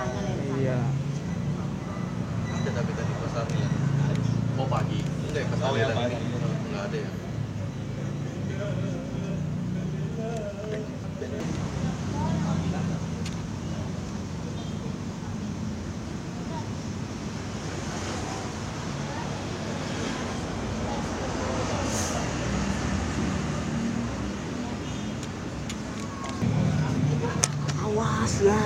tangan ya di sana. Iya. Ada tapi tadi pas tahlilan. Oh pagi. Enggak ya pas tahlilan. Enggak ada ya. Awas ya.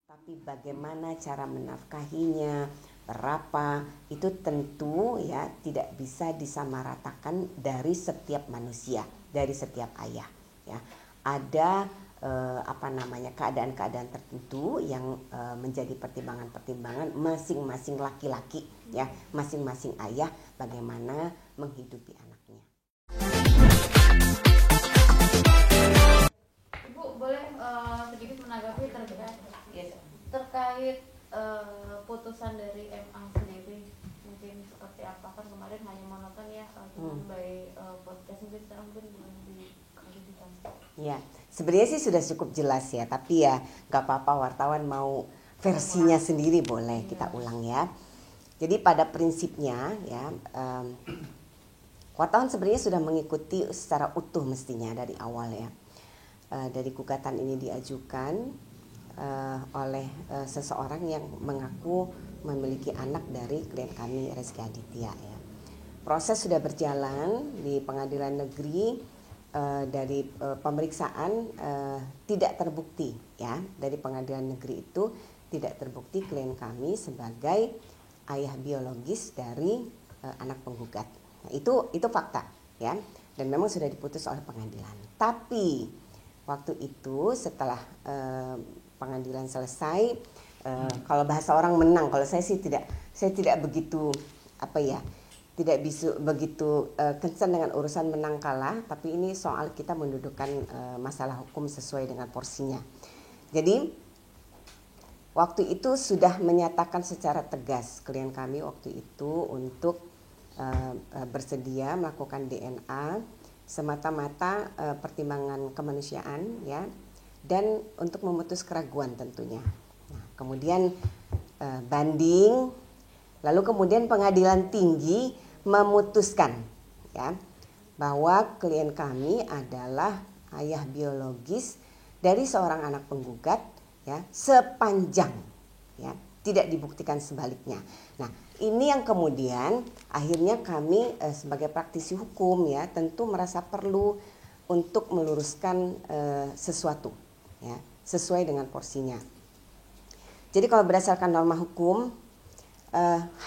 Tapi bagaimana cara menafkahinya, berapa, itu tentu ya tidak bisa disamaratakan dari setiap manusia, dari setiap ayah. Ya, ada keadaan-keadaan tertentu yang menjadi pertimbangan-pertimbangan masing-masing laki-laki, ya, masing-masing ayah bagaimana menghidupi anaknya. Ibu boleh sedikit menanggapi terkait putusan dari MA sendiri, mungkin seperti apa, kan kemarin hanya monoton ya by podcast, mungkin sekarang mungkin dikasih. Ya, sebenarnya sih sudah cukup jelas ya, tapi ya nggak apa-apa, wartawan mau versinya sendiri boleh kita ulang ya. Jadi pada prinsipnya ya, wartawan sebenarnya sudah mengikuti secara utuh mestinya dari awal ya. Dari gugatan ini diajukan oleh seseorang yang mengaku memiliki anak dari klien kami, Rezky Aditya ya. Proses sudah berjalan di pengadilan negeri, dari pemeriksaan tidak terbukti ya, dari pengadilan negeri itu tidak terbukti klien kami sebagai ayah biologis dari anak penggugat. Nah, itu fakta ya, dan memang sudah diputus oleh pengadilan. Tapi waktu itu setelah pengadilan selesai, kalau bahasa orang menang, kalau saya tidak begitu tidak bisa begitu concern dengan urusan menang kalah, tapi ini soal kita mendudukkan masalah hukum sesuai dengan porsinya. Jadi waktu itu sudah menyatakan secara tegas klien kami waktu itu untuk bersedia melakukan DNA semata-mata pertimbangan kemanusiaan ya, dan untuk memutus keraguan tentunya. Nah, kemudian banding, lalu kemudian pengadilan tinggi memutuskan ya bahwa klien kami adalah ayah biologis dari seorang anak penggugat ya, sepanjang ya tidak dibuktikan sebaliknya. Nah, ini yang kemudian akhirnya kami sebagai praktisi hukum ya tentu merasa perlu untuk meluruskan sesuatu ya sesuai dengan porsinya. Jadi kalau berdasarkan norma hukum,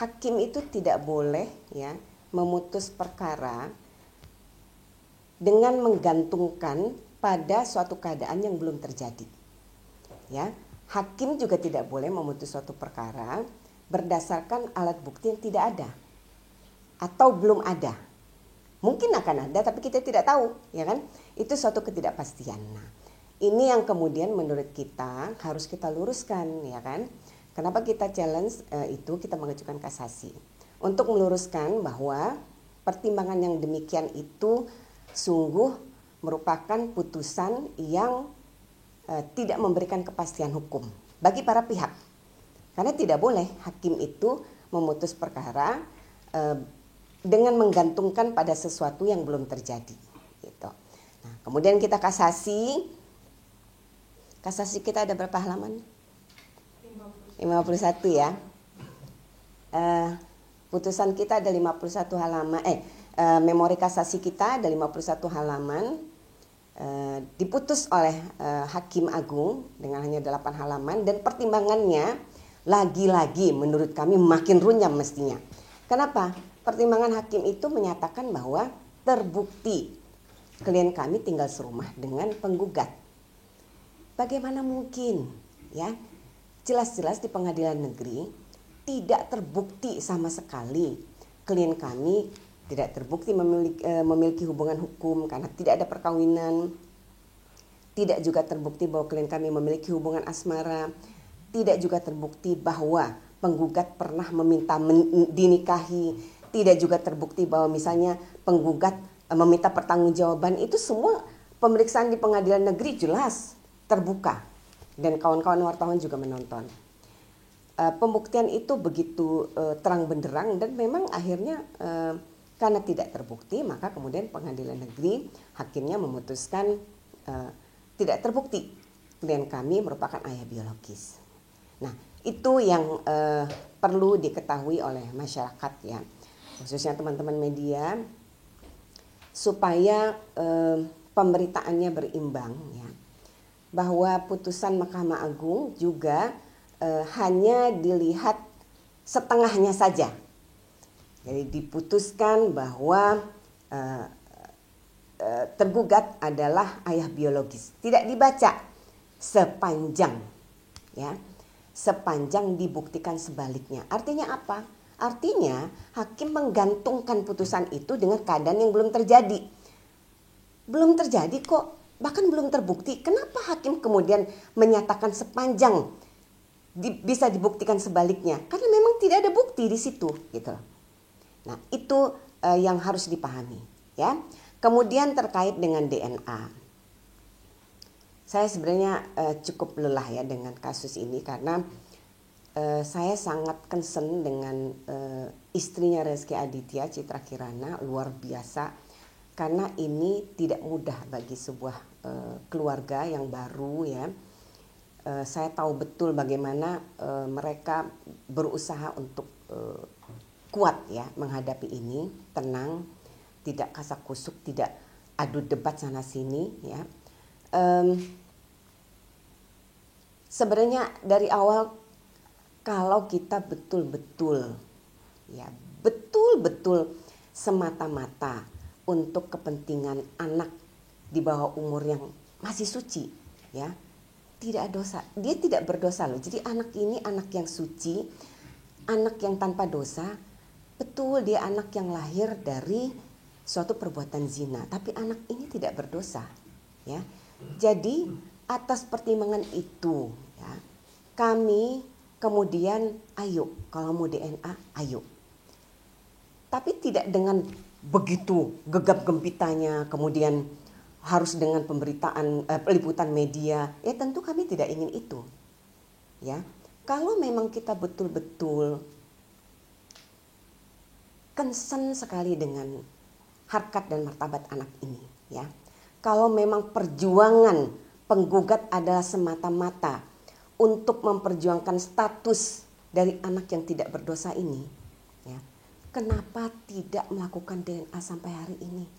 hakim itu tidak boleh ya memutus perkara dengan menggantungkan pada suatu keadaan yang belum terjadi. Ya, hakim juga tidak boleh memutus suatu perkara berdasarkan alat bukti yang tidak ada atau belum ada. Mungkin akan ada tapi kita tidak tahu, ya kan? Itu suatu ketidakpastian. Nah, ini yang kemudian menurut kita harus kita luruskan, ya kan? Kenapa kita challenge itu, kita mengajukan kasasi untuk meluruskan bahwa pertimbangan yang demikian itu sungguh merupakan putusan yang tidak memberikan kepastian hukum bagi para pihak. Karena tidak boleh hakim itu memutus perkara dengan menggantungkan pada sesuatu yang belum terjadi. Gitu. Nah, kemudian kita kasasi. Kasasi kita ada berapa halaman? 51 ya. Putusan kita ada 51 halaman. Memori kasasi kita ada 51 halaman. Diputus oleh Hakim Agung dengan hanya 8 halaman, dan pertimbangannya lagi-lagi menurut kami makin runyam mestinya. Kenapa? pertimbangan hakim itu menyatakan bahwa terbukti klien kami tinggal serumah dengan penggugat. Bagaimana mungkin, ya? Jelas-jelas di pengadilan negeri tidak terbukti sama sekali klien kami tidak terbukti memiliki hubungan hukum karena tidak ada perkawinan. Tidak juga terbukti bahwa klien kami memiliki hubungan asmara. Tidak juga terbukti bahwa penggugat pernah meminta dinikahi. Tidak juga terbukti bahwa misalnya penggugat meminta pertanggungjawaban. Itu semua pemeriksaan di pengadilan negeri jelas terbuka. Dan kawan-kawan wartawan juga menonton. Pembuktian itu begitu terang benderang dan memang akhirnya karena tidak terbukti maka kemudian pengadilan negeri hakimnya memutuskan tidak terbukti klien kami merupakan ayah biologis. Nah itu yang perlu diketahui oleh masyarakat ya, khususnya teman-teman media supaya pemberitaannya berimbang ya, bahwa putusan Mahkamah Agung juga hanya dilihat setengahnya saja. Jadi diputuskan bahwa tergugat adalah ayah biologis. Tidak dibaca sepanjang ya, sepanjang dibuktikan sebaliknya. Artinya apa? Artinya hakim menggantungkan putusan itu dengan keadaan yang belum terjadi. Belum terjadi kok, bahkan belum terbukti. Kenapa hakim kemudian menyatakan sepanjang bisa dibuktikan sebaliknya? Karena memang tidak ada bukti di situ gitu. Nah, itu yang harus dipahami ya. Kemudian terkait dengan DNA. Saya sebenarnya cukup lelah ya dengan kasus ini karena saya sangat concern dengan istrinya Rezky Aditya, Citra Kirana, luar biasa. Karena ini tidak mudah bagi sebuah keluarga yang baru ya. Saya tahu betul bagaimana mereka berusaha untuk kuat ya menghadapi ini, tenang, tidak kasak kusuk, tidak adu debat sana sini ya. Sebenarnya dari awal kalau kita betul-betul ya, betul-betul semata-mata untuk kepentingan anak di bawah umur yang masih suci ya, tidak dosa, dia tidak berdosa loh. Jadi anak ini anak yang suci, anak yang tanpa dosa. Betul dia anak yang lahir dari suatu perbuatan zina, tapi anak ini tidak berdosa, ya. Jadi atas pertimbangan itu, ya, kami kemudian ayo kalau mau DNA, ayo. Tapi tidak dengan begitu gegap gempitanya, kemudian harus dengan pemberitaan liputan media. Ya tentu kami tidak ingin itu, ya. Kalau memang kita betul-betul concern sekali dengan harkat dan martabat anak ini ya. Kalau memang perjuangan penggugat adalah semata-mata untuk memperjuangkan status dari anak yang tidak berdosa ini ya. Kenapa tidak melakukan DNA sampai hari ini?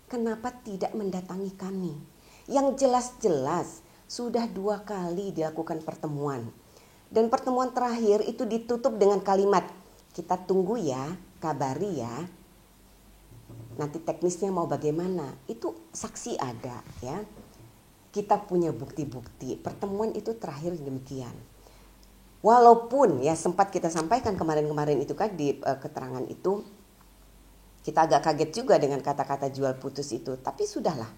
Kenapa tidak mendatangi kami? Yang jelas-jelas sudah 2 kali dilakukan pertemuan. Dan pertemuan terakhir itu ditutup dengan kalimat, kita tunggu ya, kabari ya. Nanti teknisnya mau bagaimana, itu saksi ada ya. Kita punya bukti-bukti, pertemuan itu terakhir demikian. Walaupun ya sempat kita sampaikan kemarin-kemarin itu kan di keterangan itu, kita agak kaget juga dengan kata-kata jual putus itu. Tapi sudahlah,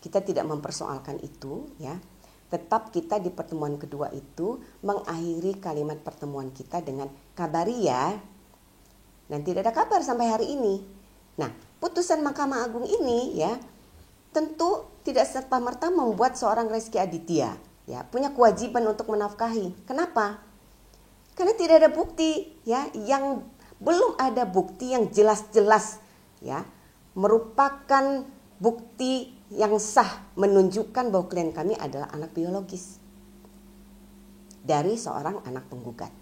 kita tidak mempersoalkan itu ya. Tetap kita di pertemuan kedua itu mengakhiri kalimat pertemuan kita dengan kabari ya. Dan tidak ada kabar sampai hari ini. Nah, putusan Mahkamah Agung ini ya tentu tidak serta-merta membuat seorang Rezky Aditya ya punya kewajiban untuk menafkahi. Kenapa? Karena tidak ada bukti ya, yang belum ada bukti yang jelas-jelas ya merupakan bukti yang sah menunjukkan bahwa klien kami adalah anak biologis dari seorang anak penggugat.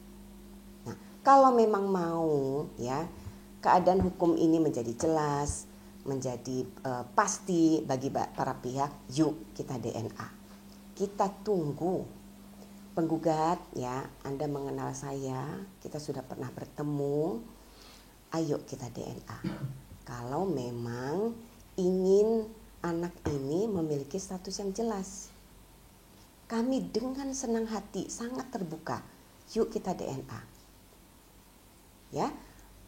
Nah, kalau memang mau ya keadaan hukum ini menjadi jelas, menjadi pasti bagi para pihak, yuk kita DNA. Kita tunggu penggugat ya, Anda mengenal saya, kita sudah pernah bertemu. ayo kita DNA. Kalau memang ingin anak ini memiliki status yang jelas. Kami dengan senang hati sangat terbuka. Yuk kita DNA. Ya,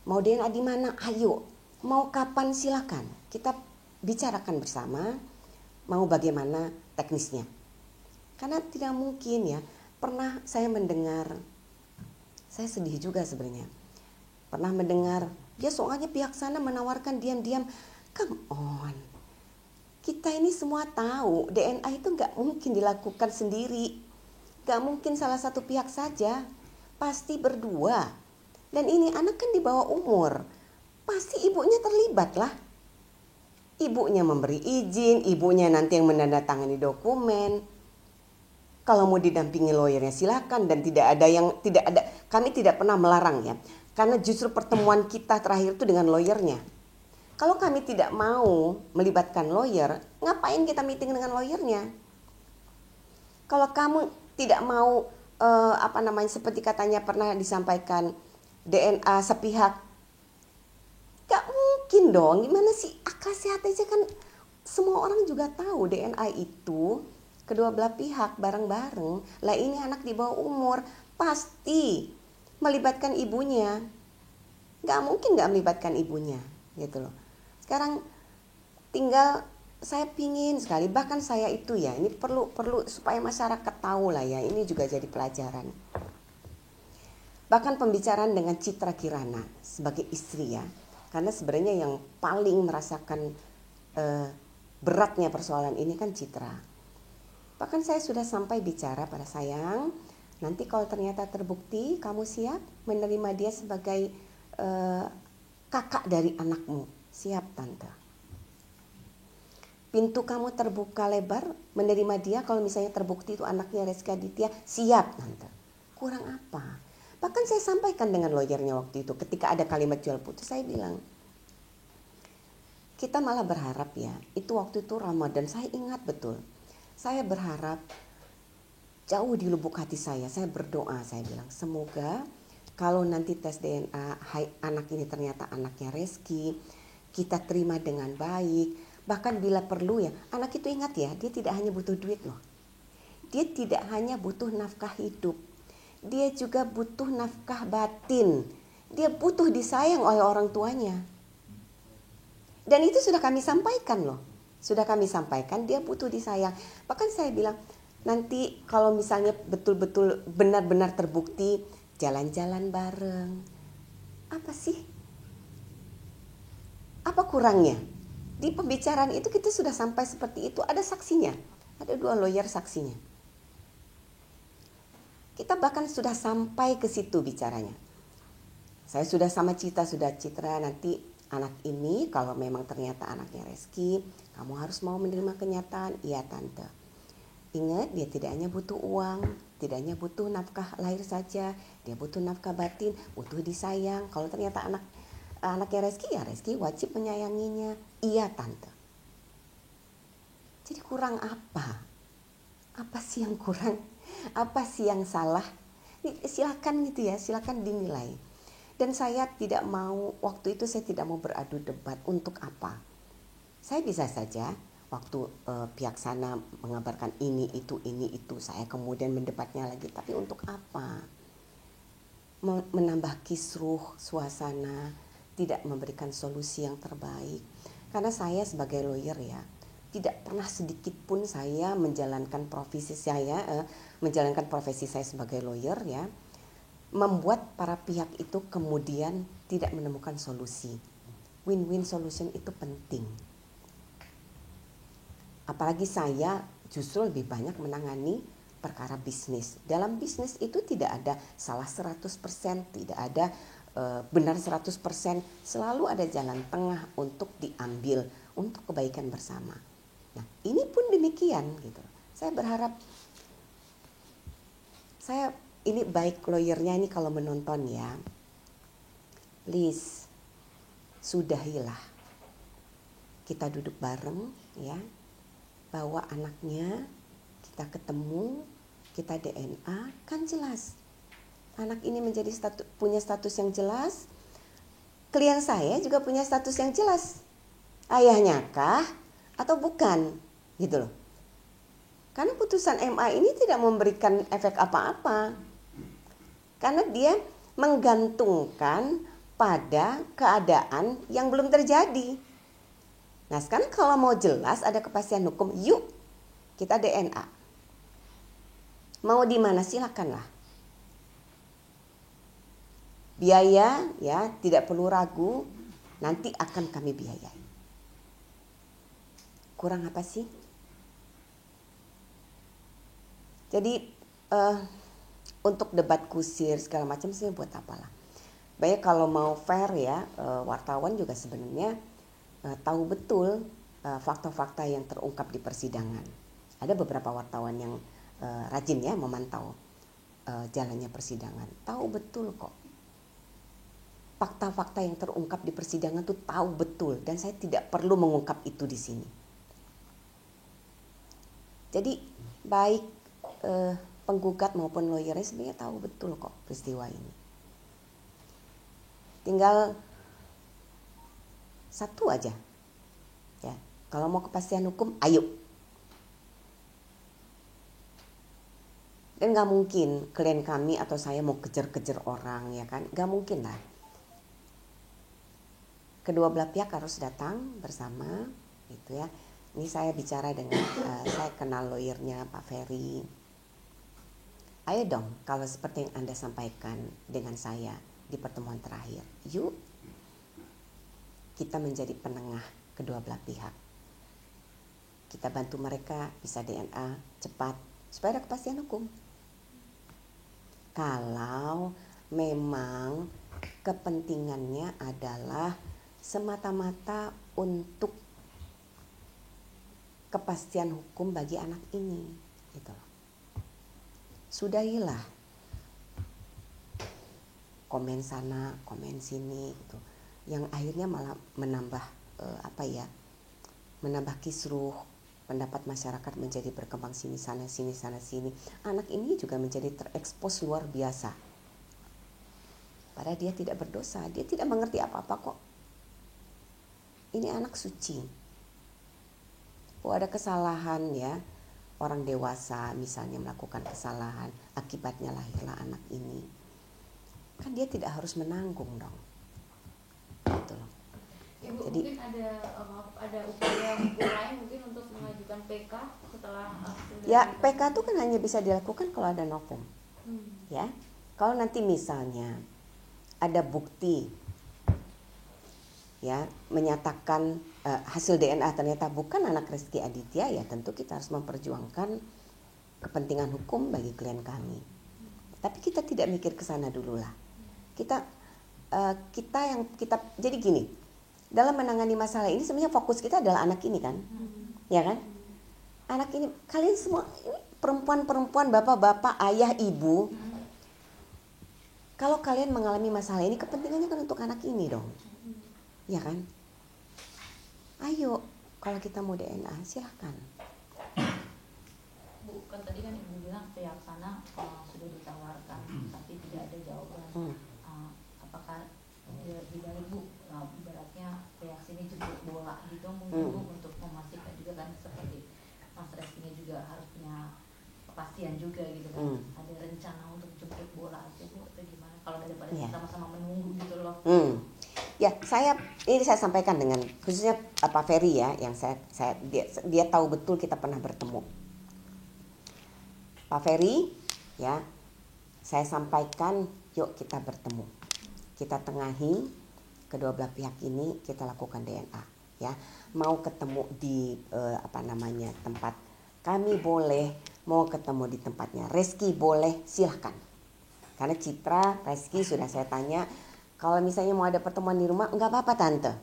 mau DNA di mana? Ayo. Mau kapan silakan. Kita bicarakan bersama. Mau bagaimana teknisnya. Karena tidak mungkin ya. Pernah saya mendengar, saya sedih juga sebenarnya. Pernah mendengar, dia soalnya pihak sana menawarkan diam-diam. Come on. Kita ini semua tahu DNA itu nggak mungkin dilakukan sendiri. Nggak mungkin salah satu pihak saja. Pasti berdua. Dan ini anak kan di bawah umur. Pasti ibunya terlibat lah. Ibunya memberi izin, ibunya nanti yang menandatangani dokumen. Kalau mau didampingi lawyernya silakan, dan tidak ada, kami tidak pernah melarang ya. Karena justru pertemuan kita terakhir itu dengan lawyernya. Kalau kami tidak mau melibatkan lawyer, ngapain kita meeting dengan lawyernya? Kalau kamu tidak mau seperti katanya pernah disampaikan DNA sepihak, gak mungkin dong. Gimana sih, akal sehat aja kan semua orang juga tahu DNA itu kedua belah pihak bareng-bareng. Lah ini anak di bawah umur, pasti melibatkan ibunya. Gak mungkin gak melibatkan ibunya gitu loh. Sekarang tinggal saya pingin sekali, bahkan saya itu ya, ini perlu supaya masyarakat tahu lah ya, ini juga jadi pelajaran. Bahkan pembicaraan dengan Citra Kirana sebagai istri ya, karena sebenarnya yang paling merasakan beratnya persoalan ini kan Citra. Bahkan saya sudah sampai bicara pada sayang, nanti kalau ternyata terbukti kamu siap menerima dia sebagai kakak dari anakmu, siap tante. Pintu kamu terbuka lebar menerima dia kalau misalnya terbukti itu anaknya Rezky Aditya, siap tante. Kurang apa? Bahkan saya sampaikan dengan lawyernya waktu itu ketika ada kalimat jual putus, saya bilang, kita malah berharap ya, itu waktu itu Ramadan, saya ingat betul. Saya berharap jauh di lubuk hati saya berdoa, saya bilang semoga kalau nanti tes DNA anak ini ternyata anaknya Rezky, kita terima dengan baik. Bahkan bila perlu ya, anak itu ingat ya, dia tidak hanya butuh duit loh. Dia tidak hanya butuh nafkah hidup. Dia juga butuh nafkah batin. Dia butuh disayang oleh orang tuanya. Dan itu sudah kami sampaikan loh. Sudah kami sampaikan dia butuh disayang. Bahkan saya bilang, nanti kalau misalnya betul-betul benar-benar terbukti, jalan-jalan bareng. Apa sih? Apa kurangnya? Di pembicaraan itu kita sudah sampai seperti itu. Ada saksinya. Ada 2 lawyer saksinya. Kita bahkan sudah sampai ke situ bicaranya. Saya sudah sama Citra nanti anak ini kalau memang ternyata anaknya Rezky, kamu harus mau menerima kenyataan. Iya tante. Ingat, dia tidak hanya butuh uang, tidak hanya butuh nafkah lahir saja, dia butuh nafkah batin, butuh disayang. Kalau ternyata anaknya Rezky, ya Rezky wajib menyayanginya. Iya tante. Jadi kurang apa? Apa sih yang kurang? Apa sih yang salah? Silakan gitu ya, silakan dinilai. Dan saya tidak mau, waktu itu saya tidak mau beradu debat. Untuk apa? Saya bisa saja waktu pihak sana mengabarkan ini itu, saya kemudian mendebatnya lagi. Tapi untuk apa? Menambah kisruh suasana, tidak memberikan solusi yang terbaik. Karena saya sebagai lawyer ya, tidak pernah sedikit pun saya menjalankan profesi saya sebagai lawyer ya, membuat para pihak itu kemudian tidak menemukan solusi. Win-win solution itu penting. Apalagi saya justru lebih banyak menangani perkara bisnis. Dalam bisnis itu tidak ada salah 100%, tidak ada benar 100%, selalu ada jalan tengah untuk diambil untuk kebaikan bersama. Nah, ini pun demikian gitu. Saya berharap ini baik lawyernya ini kalau menonton ya. Please sudahilah. Kita duduk bareng ya. Bawa anaknya, kita ketemu, kita DNA, kan jelas. Anak ini punya status yang jelas, klien saya juga punya status yang jelas. Ayahnya kah atau bukan? Gitu loh. Karena putusan MA ini tidak memberikan efek apa-apa. Karena dia menggantungkan pada keadaan yang belum terjadi. Nah, sekarang kalau mau jelas ada kepastian hukum, yuk kita DNA. Mau di mana silakanlah. Biaya ya tidak perlu ragu, nanti akan kami biayai. Kurang apa sih? Jadi untuk debat kusir segala macam sih buat apalah. Banyak kalau mau fair ya, wartawan juga sebenarnya tahu betul fakta-fakta yang terungkap di persidangan. Ada beberapa wartawan yang rajin ya memantau jalannya persidangan. Tahu betul kok. Fakta-fakta yang terungkap di persidangan tuh tahu betul, dan saya tidak perlu mengungkap itu di sini. Jadi baik penggugat maupun lawyernya sebenarnya tahu betul kok peristiwa ini. Tinggal satu aja, ya. Kalau mau kepastian hukum, ayo. Dan nggak mungkin klien kami atau saya mau kejar-kejar orang, ya kan? Nggak mungkin lah. Kedua belah pihak harus datang bersama, gitu ya. Ini saya bicara dengan, saya kenal lawyernya Pak Ferry. Ayo dong, kalau seperti yang Anda sampaikan dengan saya di pertemuan terakhir, yuk kita menjadi penengah kedua belah pihak. Kita bantu mereka bisa DNA cepat supaya ada kepastian hukum. Kalau memang kepentingannya adalah semata-mata untuk kepastian hukum bagi anak ini, gitu loh. Sudahilah komen sana, komen sini, gitu. Yang akhirnya malah menambah menambah kisruh, pendapat masyarakat menjadi berkembang sini sana sini. Anak ini juga menjadi terekspos luar biasa. Padahal dia tidak berdosa, dia tidak mengerti apa-apa kok. Ini anak suci. Oh, ada kesalahan ya, orang dewasa misalnya melakukan kesalahan, akibatnya lahirlah anak ini. Kan dia tidak harus menanggung dong. Gitu loh. Ibu, Jadi mungkin ada upaya hukum lain mungkin untuk mengajukan PK setelah ya, PK itu kan hanya bisa dilakukan kalau ada novum. Ya. Kalau nanti misalnya ada bukti ya menyatakan hasil DNA ternyata bukan anak Rezky Aditya, ya tentu kita harus memperjuangkan kepentingan hukum bagi klien kami. Tapi kita tidak mikir ke sana dulu lah. Kita jadi gini, dalam menangani masalah ini sebenarnya fokus kita adalah anak ini kan, ya kan? Anak ini, kalian semua ini perempuan-perempuan, bapak-bapak, ayah, ibu. Kalau kalian mengalami masalah ini, kepentingannya kan untuk anak ini dong. Ya kan? Ayo, kalau kita mau DNA, silahkan. Bu, kan tadi kan Ibu bilang pihak sana sudah ditawarkan, tapi tidak ada jawaban. Apakah di balik Bu, ibaratnya pihak sini jemput bola gitu mungkin Bu, untuk memastikan juga kan seperti Mas Rezky juga harus punya kepastian juga gitu kan. Ada rencana untuk jemput bola aja Bu, atau gimana? Kalau daripada sama-sama menunggu gitu loh. Ya, saya sampaikan dengan khususnya Pak Ferry ya, yang dia tahu betul kita pernah bertemu. Pak Ferry ya, saya sampaikan yuk kita bertemu. Kita tengahi kedua belah pihak ini, kita lakukan DNA ya. Mau ketemu di tempat kami boleh, mau ketemu di tempatnya Rezky boleh, silahkan. Karena Citra, Rezky sudah saya tanya, kalau misalnya mau ada pertemuan di rumah, enggak apa-apa tante.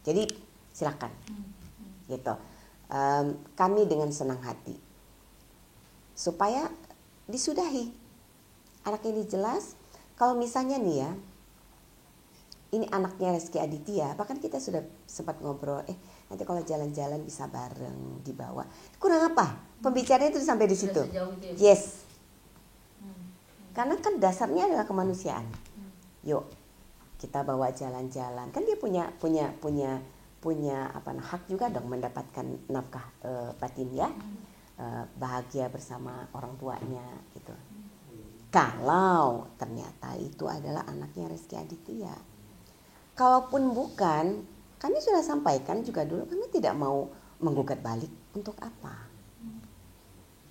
Jadi silakan, gitu. Kami dengan senang hati, supaya disudahi. Anak ini jelas. Kalau misalnya nih ya, ini anaknya Rezky Aditya, bahkan kita sudah sempat ngobrol, nanti kalau jalan-jalan bisa bareng dibawa. Kurang apa? Pembicaraan itu sampai di situ. Yes. Karena kan dasarnya adalah kemanusiaan. Yuk, kita bawa jalan-jalan, kan dia punya hak juga dong mendapatkan nafkah batin ya, bahagia bersama orang tuanya gitu. Kalau ternyata itu adalah anaknya Rezky Aditya. Kalaupun bukan, kami sudah sampaikan juga dulu, kami tidak mau menggugat balik. Untuk apa?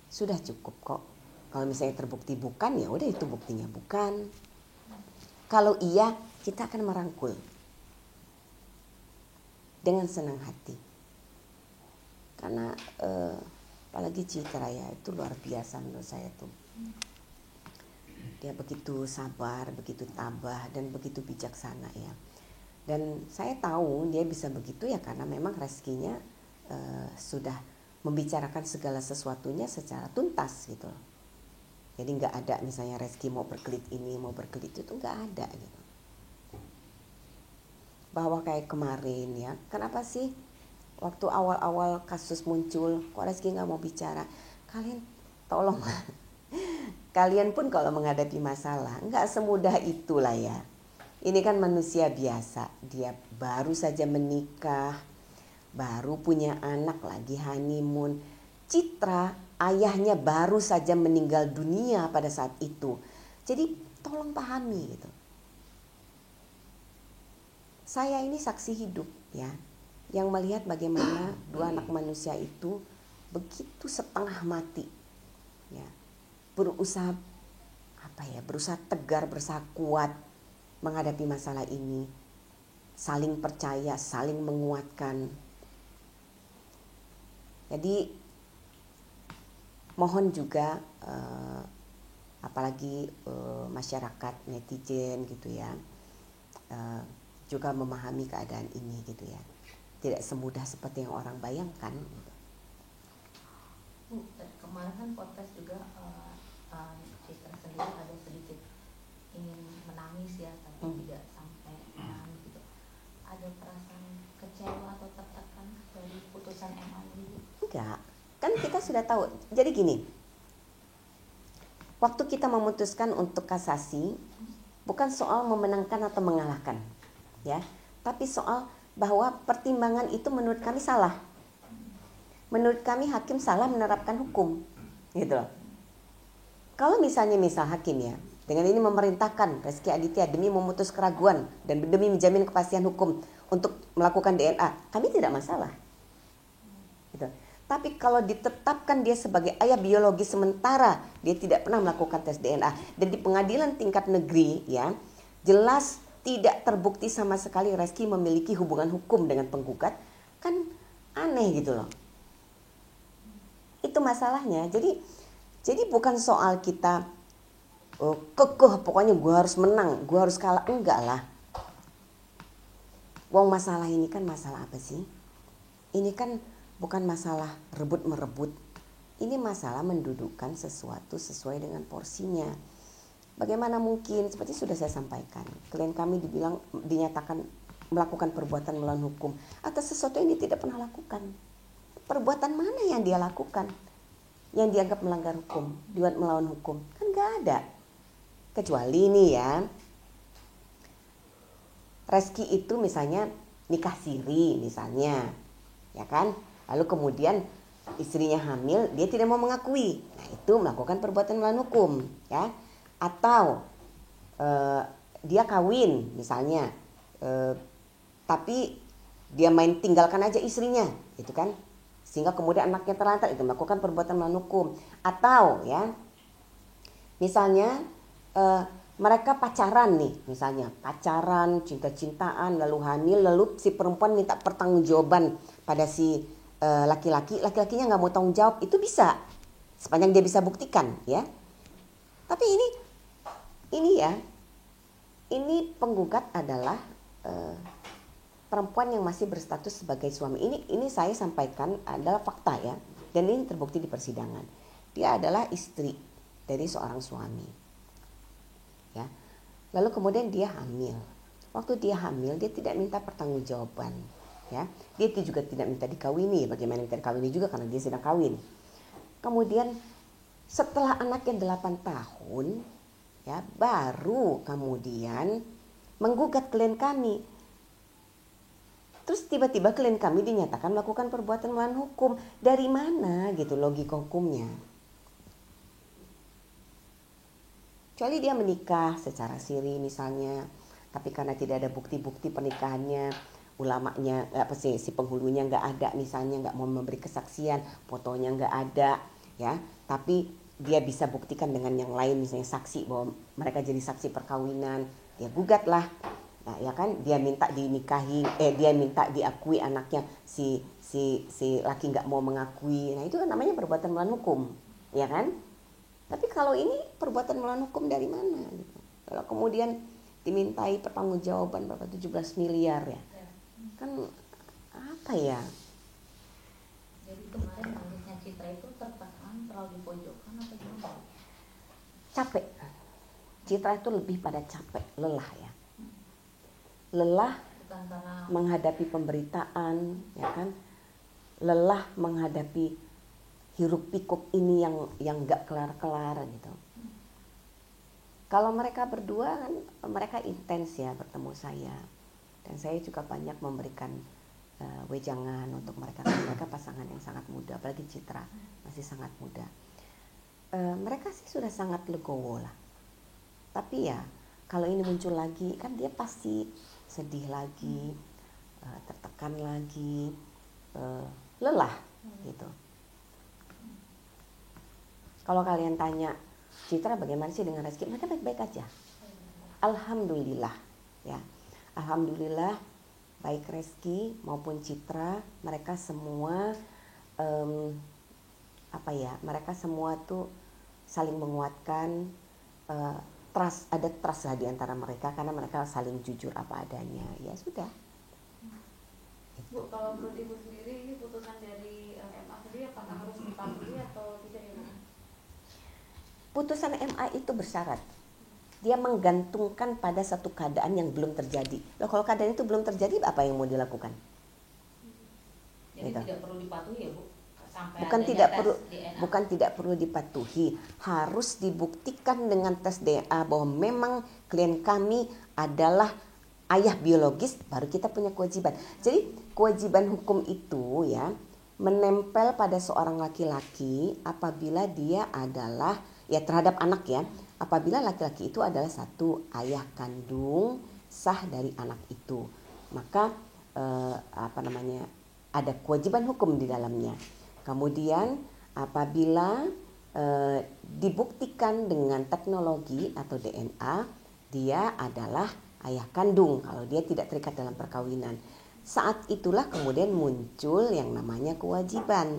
Sudah cukup kok. Kalau misalnya terbukti bukan, ya udah itu buktinya bukan. Kalau iya, kita akan merangkul dengan senang hati. Karena apalagi Citra ya, itu luar biasa menurut saya tuh. Dia begitu sabar, begitu tabah, dan begitu bijaksana ya. Dan saya tahu dia bisa begitu ya karena memang Rezky-nya sudah membicarakan segala sesuatunya secara tuntas gitu. Jadi nggak ada misalnya Rezky mau berkelit ini, mau berkelit itu, nggak ada gitu. Bahwa kayak kemarin ya, kenapa sih waktu awal-awal kasus muncul, kok Rezky nggak mau bicara? Kalian tolong. Kalian pun kalau menghadapi masalah, nggak semudah itulah ya. Ini kan manusia biasa, dia baru saja menikah, baru punya anak, lagi honeymoon. Citra, ayahnya baru saja meninggal dunia pada saat itu. Jadi tolong pahami gitu. Saya ini saksi hidup ya, yang melihat bagaimana dua anak manusia itu begitu setengah mati ya. Berusaha tegar, berusaha kuat menghadapi masalah ini, saling percaya, saling menguatkan. Jadi mohon juga apalagi masyarakat netizen gitu ya, juga memahami keadaan ini gitu ya. Tidak semudah seperti yang orang bayangkan. Kemarin kan podcast juga Citra sendiri ada sedikit ingin menangis ya, tapi tidak sampai menangis gitu. Ada perasaan kecewa atau tertekan dari putusan MA ini? Enggak, kan kita sudah tahu. Jadi gini, waktu kita memutuskan untuk kasasi, bukan soal memenangkan atau mengalahkan, ya, tapi soal bahwa pertimbangan itu menurut kami salah. Menurut kami hakim salah menerapkan hukum, gitu loh. Kalau misal hakim ya, dengan ini memerintahkan Rezky Aditya demi memutus keraguan dan demi menjamin kepastian hukum untuk melakukan DNA, kami tidak masalah. Gitu. Tapi kalau ditetapkan dia sebagai ayah biologi sementara dia tidak pernah melakukan tes DNA dan di pengadilan tingkat negeri ya jelas tidak terbukti sama sekali Rezky memiliki hubungan hukum dengan penggugat, kan aneh gitu loh. Itu masalahnya. Jadi bukan soal kita kekeh pokoknya gue harus menang, gue harus kalah, enggak lah. Wong masalah ini kan masalah apa sih? Ini kan bukan masalah rebut merebut. Ini masalah mendudukkan sesuatu sesuai dengan porsinya. Bagaimana mungkin, seperti sudah saya sampaikan, klien kami dinyatakan melakukan perbuatan melawan hukum atas sesuatu yang dia tidak pernah lakukan. Perbuatan mana yang dia lakukan yang dianggap melanggar hukum, melawan hukum? Kan gak ada. Kecuali nih ya, Rezky itu misalnya nikah siri misalnya, ya kan? Lalu kemudian istrinya hamil, dia tidak mau mengakui. Nah itu melakukan perbuatan melawan hukum, ya. Atau dia kawin misalnya, tapi dia main tinggalkan aja istrinya, gitu kan? Sehingga kemudian anaknya terlantar, itu melakukan perbuatan melawan hukum. Atau ya, misalnya mereka pacaran nih, misalnya pacaran, cinta-cintaan, lalu hamil, lalu si perempuan minta pertanggungjawaban pada si laki-lakinya nggak mau tanggung jawab, itu bisa sepanjang dia bisa buktikan ya. Tapi ini penggugat adalah perempuan yang masih berstatus sebagai suami. Ini saya sampaikan adalah fakta ya, dan ini terbukti di persidangan. Dia adalah istri dari seorang suami ya. Lalu kemudian dia hamil. Waktu dia hamil dia tidak minta pertanggungjawaban ya. Dia juga tidak minta dikawini. Bagaimana minta dikawini juga karena dia sedang kawin. Kemudian setelah anaknya 8 tahun ya, baru kemudian menggugat klien kami. Terus tiba-tiba klien kami dinyatakan melakukan perbuatan melawan hukum. Dari mana gitu logika hukumnya? Kecuali dia menikah secara siri misalnya, tapi karena tidak ada bukti-bukti pernikahannya, ulamanya si penghulunya nggak ada misalnya, nggak mau memberi kesaksian, fotonya nggak ada, ya. Tapi dia bisa buktikan dengan yang lain, misalnya saksi bahwa mereka jadi saksi perkawinan, dia gugat lah. Nah, ya kan, dia minta dinikahi, dia minta diakui anaknya, si laki nggak mau mengakui. Nah, itu kan namanya perbuatan melawan hukum, ya kan? Tapi kalau ini perbuatan melawan hukum dari mana? Gitu. Kalau kemudian dimintai pertanggungjawaban berapa 17 miliar ya, kan apa ya? Jadi kemarin nangisnya Citra itu tertekan, terlalu dipojokkan atau gimana? Capek. Citra itu lebih pada capek, lelah ya. Lelah Bukan karena menghadapi pemberitaan, ya kan? Lelah menghadapi hiruk pikuk ini yang nggak kelar-kelar gitu. Kalau mereka berdua kan mereka intens ya bertemu saya, dan saya juga banyak memberikan wejangan untuk mereka. Mereka pasangan yang sangat muda, apalagi Citra masih sangat muda. Mereka sih sudah sangat legowo lah. Tapi ya kalau ini muncul lagi kan dia pasti sedih lagi, tertekan lagi, lelah gitu. Kalau kalian tanya Citra bagaimana sih dengan Reski, mereka baik-baik aja. Alhamdulillah ya. Alhamdulillah baik Reski maupun Citra, mereka semua mereka semua tuh saling menguatkan, ada trust lah di antara mereka karena mereka saling jujur apa adanya. Ya sudah. Bu, kalau menurut Ibu sendiri ini putusan dari MA sendiri apakah harus dipatuhi atau tidak ya? Putusan MA itu bersyarat. Dia menggantungkan pada satu keadaan yang belum terjadi. Loh, kalau keadaan itu belum terjadi, apa yang mau dilakukan? jadi Gitu. tidak perlu dipatuhi ya Bu? Sampai Bukan tidak perlu dipatuhi, harus dibuktikan dengan tes DNA bahwa memang klien kami adalah ayah biologis, baru kita punya kewajiban. Jadi kewajiban hukum itu ya menempel pada seorang laki-laki apabila dia adalah ya terhadap anak ya, apabila laki-laki itu adalah satu ayah kandung sah dari anak itu, maka ada kewajiban hukum di dalamnya. Kemudian apabila dibuktikan dengan teknologi atau DNA, dia adalah ayah kandung kalau dia tidak terikat dalam perkawinan. Saat itulah kemudian muncul yang namanya kewajiban.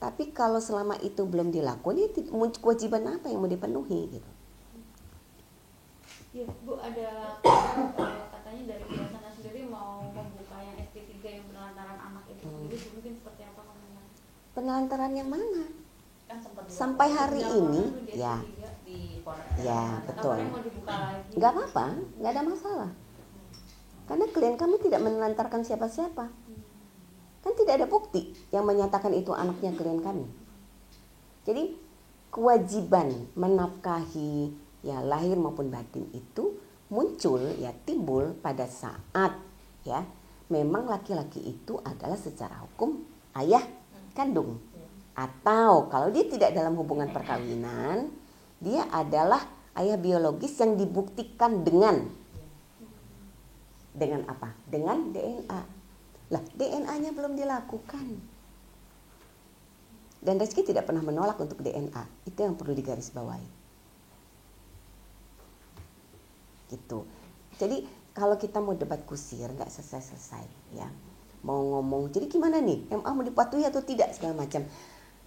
Tapi kalau selama itu belum dilakukan, ya kewajiban apa yang mau dipenuhi gitu. Ya, Bu, ada katanya dari Biasana sendiri mau membuka yang SP3 yang penelantaran anak itu sendiri, mungkin seperti apa komennya? Penelantaran yang mana? Kan sempat Sampai hari ini ya. di Ya, betul. Mau dibuka lagi. Nggak apa-apa, nggak ada masalah. Karena klien kami tidak menelantarkan siapa-siapa. Kan tidak ada bukti yang menyatakan itu anaknya klien kami. Jadi kewajiban menafkahi ya lahir maupun batin itu muncul ya timbul pada saat ya memang laki-laki itu adalah secara hukum ayah kandung. Atau kalau dia tidak dalam hubungan perkawinan, dia adalah ayah biologis yang dibuktikan dengan apa? Dengan DNA. Lah, DNA-nya belum dilakukan. Dan Reski tidak pernah menolak untuk DNA. Itu yang perlu digarisbawahi. Gitu. Jadi kalau kita mau debat kusir nggak selesai-selesai ya. Mau ngomong, jadi gimana nih? MA mau dipatuhi atau tidak segala macam.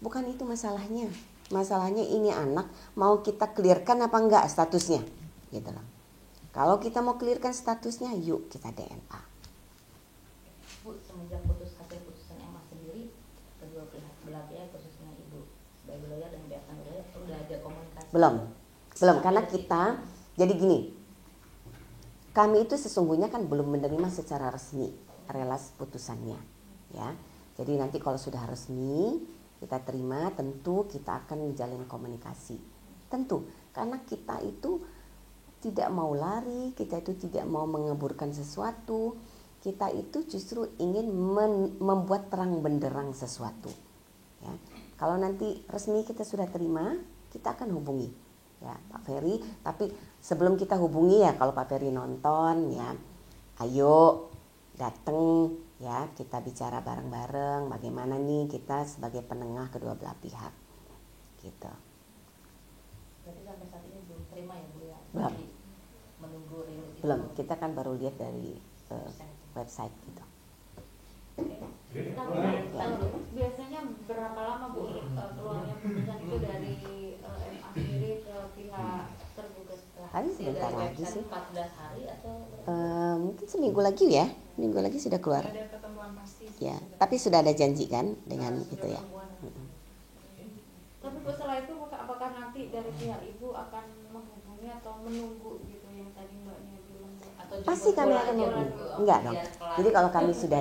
Bukan itu masalahnya. Masalahnya ini anak mau kita clearkan apa enggak statusnya. Gitu loh. Kalau kita mau clearkan statusnya, yuk kita DNA. Bu, semenjak putusan MA sendiri, kedua belah pihak khususnya Ibu sebagai lawyer dan pihak lawyer sudah ada komunikasi? Belum karena kita, jadi gini, kami itu sesungguhnya kan belum menerima secara resmi relas putusannya, ya. Jadi nanti kalau sudah resmi kita terima, tentu kita akan menjalin komunikasi, tentu karena kita itu tidak mau lari, kita itu tidak mau mengeburkan sesuatu, kita itu justru ingin membuat terang benderang sesuatu. Ya. Kalau nanti resmi kita sudah terima, kita akan hubungi ya Pak Ferry. Tapi sebelum kita hubungi ya, kalau Pak Ferry nonton ya, ayo datang ya, kita bicara bareng-bareng bagaimana nih kita sebagai penengah kedua belah pihak gitu. Berarti sampai saat ini belum terima ya Bu ya? Belum. Jadi menunggu rilis itu. Belum, kita kan baru lihat dari website gitu. Biasanya berapa lama Bu keluarnya putusan itu dari MA sendiri ke pihak tergugat? Paling sebentar lagi sih. 14 hari atau Mungkin seminggu lagi ya, minggu lagi sudah keluar. Ada pertemuan pasti. Ya, tapi sudah ada janji kan dengan itu ya. Tapi Bu, setelah itu apakah nanti dari pihak Ibu akan menghubungi atau menunggu gitu yang tadi Mbaknya bilang? atau Pasti jemput kami bola akan aja, hubungi. Bu? Enggak dong. Biar kelar. Jadi kalau kami sudah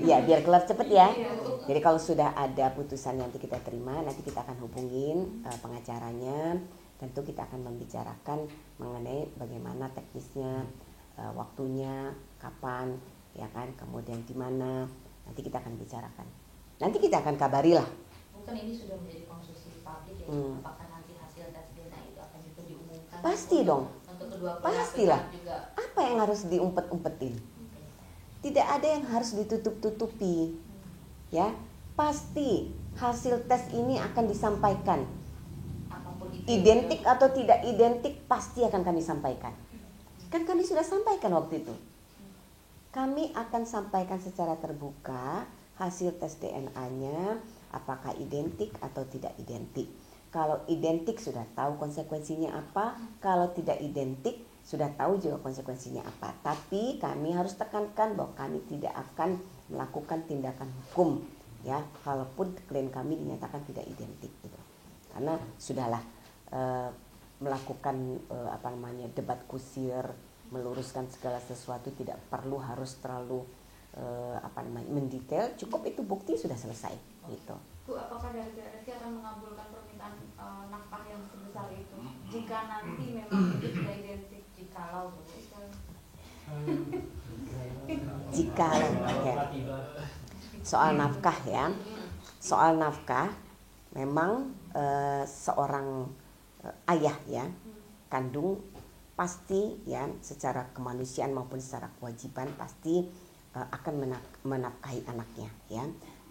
ya biar kelar cepet ya. Iya, Bu. Jadi kalau sudah ada putusan yang nanti kita terima, nanti kita akan hubungin pengacaranya. Tentu kita akan membicarakan mengenai bagaimana teknisnya, waktunya, kapan, ya kan, kemudian di mana. Nanti kita akan bicarakan. Nanti kita akan kabari lah. Mungkin ini sudah menjadi konsumsi publik ya. Apakah nanti hasil tes DNA itu akan juga diumumkan? Pasti dong. Untuk kedua belah Pastilah. pihak juga. Apa yang harus diumpet-umpetin? Tidak ada yang harus ditutup-tutupi. Ya, pasti hasil tes ini akan disampaikan. Apapun itu. Identik atau tidak identik pasti akan kami sampaikan. Kan kami sudah sampaikan waktu itu. Kami akan sampaikan secara terbuka hasil tes DNA-nya apakah identik atau tidak identik. Kalau identik sudah tahu konsekuensinya apa, kalau tidak identik sudah tahu juga konsekuensinya apa. Tapi kami harus tekankan bahwa kami tidak akan melakukan tindakan hukum ya, kalaupun klien kami dinyatakan tidak identik gitu. Karena sudahlah melakukan debat kusir, meluruskan segala sesuatu, tidak perlu harus terlalu mendetail, cukup itu bukti sudah selesai gitu. Bu, apakah dari PRSI akan mengabulkan permintaan nafkah yang sebesar itu jika nanti memang itu sudah identik? Jikalau Oke. Soal nafkah ya, soal nafkah memang seorang ayah ya kandung pasti ya secara kemanusiaan maupun secara kewajiban pasti akan menafkahi anaknya ya.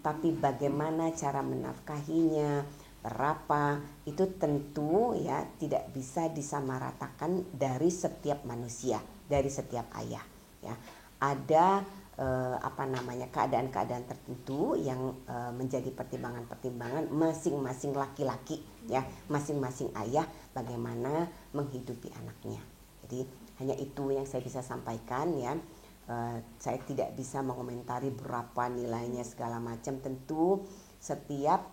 Tapi bagaimana cara menafkahinya, berapa, itu tentu ya tidak bisa disamaratakan dari setiap manusia, dari setiap ayah ya. Ada keadaan-keadaan tertentu yang menjadi pertimbangan-pertimbangan masing-masing laki-laki ya, masing-masing ayah bagaimana menghidupi anaknya. Jadi hanya itu yang saya bisa sampaikan ya. Saya tidak bisa mengomentari berapa nilainya segala macam. Tentu setiap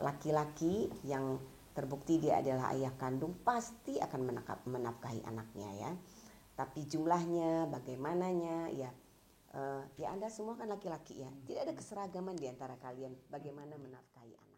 laki-laki yang terbukti dia adalah ayah kandung pasti akan menafkahi anaknya ya. Tapi jumlahnya, bagaimananya ya, ya Anda semua kan laki-laki ya. Tidak ada keseragaman di antara kalian bagaimana menafkahi anak.